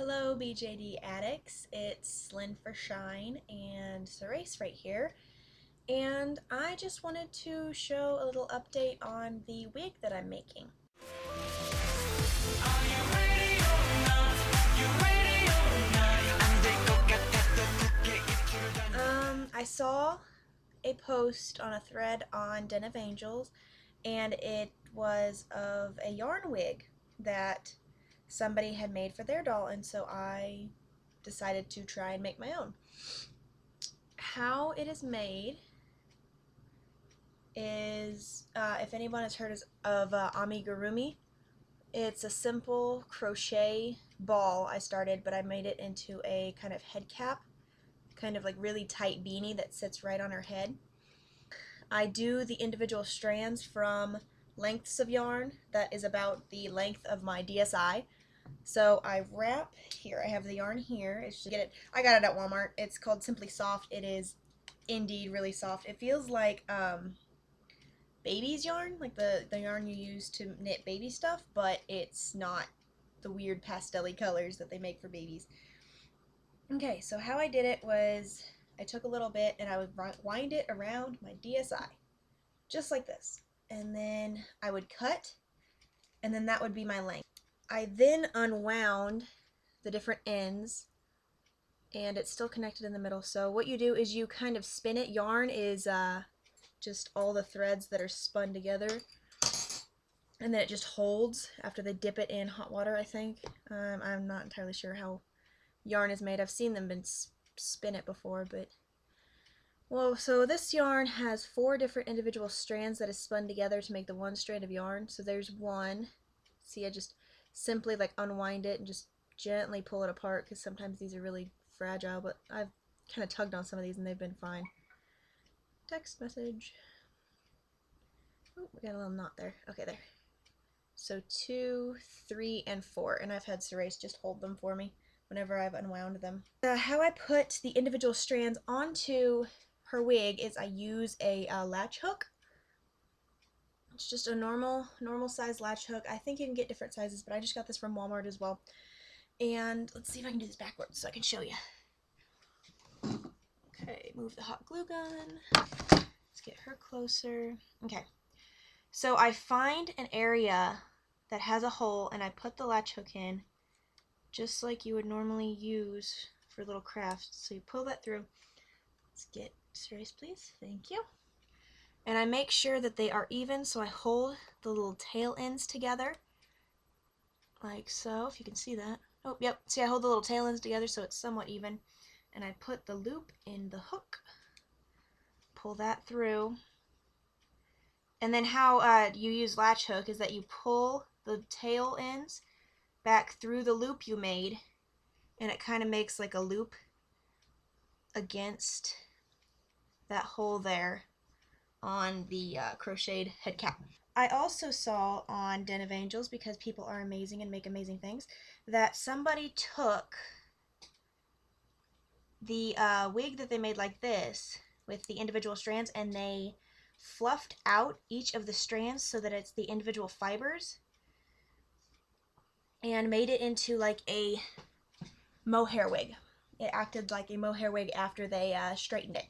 Hello BJD addicts, it's Lynn for Shine and Sarace right here, and I just wanted to show a little update on the wig that I'm making. I saw a post on a thread on Den of Angels, and it was of a yarn wig that somebody had made for their doll, and so I decided to try and make my own. How it is made is, if anyone has heard of amigurumi, it's a simple crochet ball I started, but I made it into a kind of head cap, kind of like really tight beanie that sits right on her head. I do the individual strands from lengths of yarn that is about the length of my DSI. So I wrap here. I have the yarn here. It's just, I got it at Walmart. It's called Simply Soft. It is indeed really soft. It feels like baby's yarn, like the yarn you use to knit baby stuff, but it's not the weird pastel-y colors that they make for babies. Okay, so how I did it was I took a little bit and I would wind it around my DSI, just like this. And then I would cut, and then that would be my length. I then unwound the different ends, and it's still connected in the middle. So what you do is you kind of spin it. Yarn is just all the threads that are spun together, and then it just holds after they dip it in hot water, I think. I'm not entirely sure how yarn is made. I've seen them spin it before, but well, so this yarn has 4 different individual strands that is spun together to make the one strand of yarn. So there's one. See, I just simply like unwind it and just gently pull it apart, because sometimes these are really fragile, but I've kind of tugged on some of these and they've been fine. Text message. Oh, we got a little knot there. Okay, there. So 2, 3, and 4, and I've had Sarace just hold them for me whenever I've unwound them. How I put the individual strands onto her wig is I use a latch hook. It's just a normal size latch hook. I think you can get different sizes, but I just got this from Walmart as well. And let's see if I can do this backwards so I can show you. Okay, move the hot glue gun. Let's get her closer. Okay, so I find an area that has a hole and I put the latch hook in, just like you would normally use for little crafts. So you pull that through. Let's get Sarace, please. Thank you. And I make sure that they are even, so I hold the little tail ends together, like so, if you can see that. Oh, yep. See, I hold the little tail ends together so it's somewhat even. And I put the loop in the hook, pull that through. And then how you use latch hook is that you pull the tail ends back through the loop you made, and it kind of makes like a loop against that hole there on the crocheted head cap. I also saw on Den of Angels, because people are amazing and make amazing things, that somebody took the wig that they made like this with the individual strands, and they fluffed out each of the strands so that it's the individual fibers, and made it into like a mohair wig. It acted like a mohair wig after they straightened it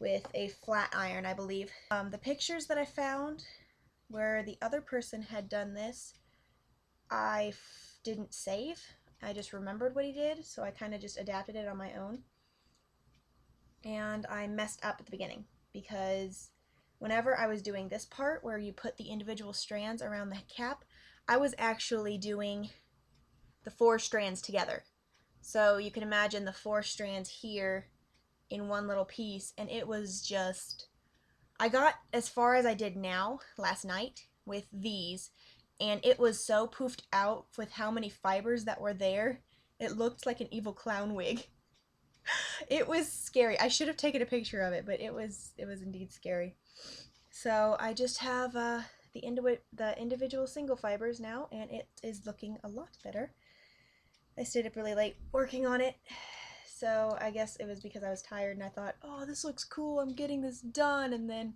with a flat iron, I believe. The pictures that I found where the other person had done this, I didn't save. I just remembered what he did, so I kind of just adapted it on my own. And I messed up at the beginning, because whenever I was doing this part where you put the individual strands around the cap, I was actually doing the 4 strands together. So you can imagine the 4 strands here in one little piece, and it was just, I got as far as I did now last night with these, and it was so poofed out with how many fibers that were there. It looked like an evil clown wig. It was scary. I should have taken a picture of it, but it was indeed scary. So I just have the individual single fibers now, and it is looking a lot better. I stayed up really late working on it, so I guess it was because I was tired and I thought, oh, this looks cool, I'm getting this done, and then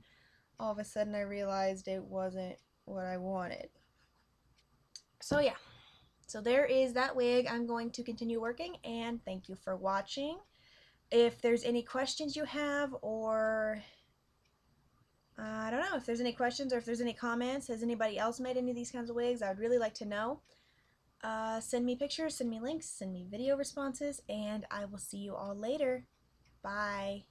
all of a sudden I realized it wasn't what I wanted. So yeah, So there is that wig. I'm going to continue working, and thank you for watching. If there's any questions you have, or I don't know, if there's any questions or if there's any comments, has anybody else made any of these kinds of wigs? I would really like to know. Send me pictures, send me links, send me video responses, and I will see you all later. Bye.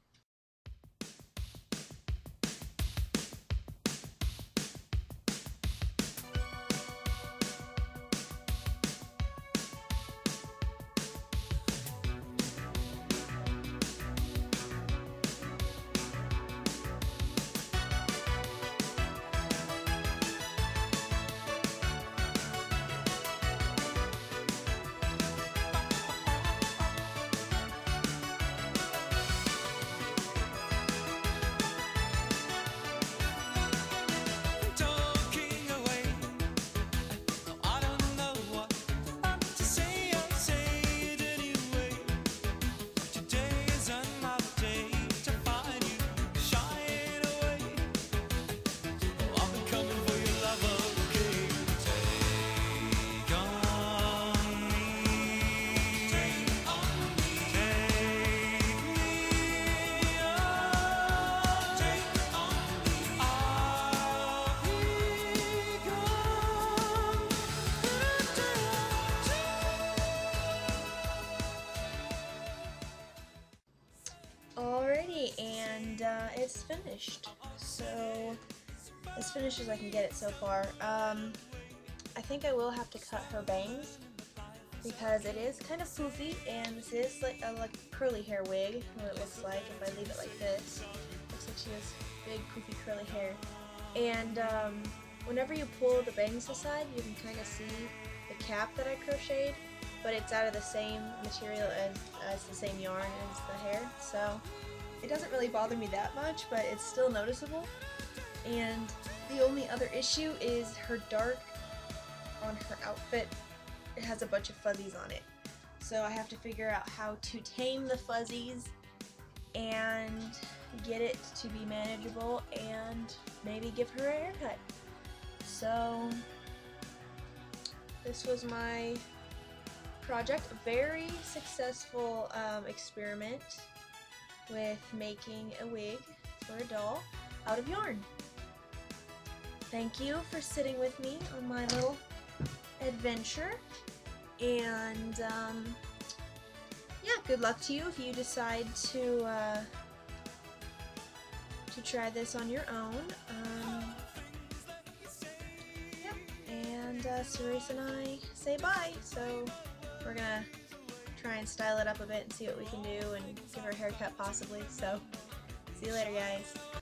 Alrighty, and it's finished. So, as finished as I can get it so far. I think I will have to cut her bangs because it is kind of poofy, and this is like a curly hair wig, what it looks like if I leave it like this. Looks like she has big poofy curly hair. And whenever you pull the bangs aside, you can kind of see the cap that I crocheted, but it's out of the same material as the same yarn as the hair, so it doesn't really bother me that much, but it's still noticeable. And the only other issue is her dart on her outfit. It has a bunch of fuzzies on it, so I have to figure out how to tame the fuzzies and get it to be manageable and maybe give her a haircut. So this was my project, a very successful experiment with making a wig for a doll out of yarn. Thank you for sitting with me on my little adventure, and yeah, good luck to you if you decide to try this on your own. Yep, and Sarace and I say bye, so we're gonna try and style it up a bit and see what we can do and give her a haircut possibly, so see you later, guys.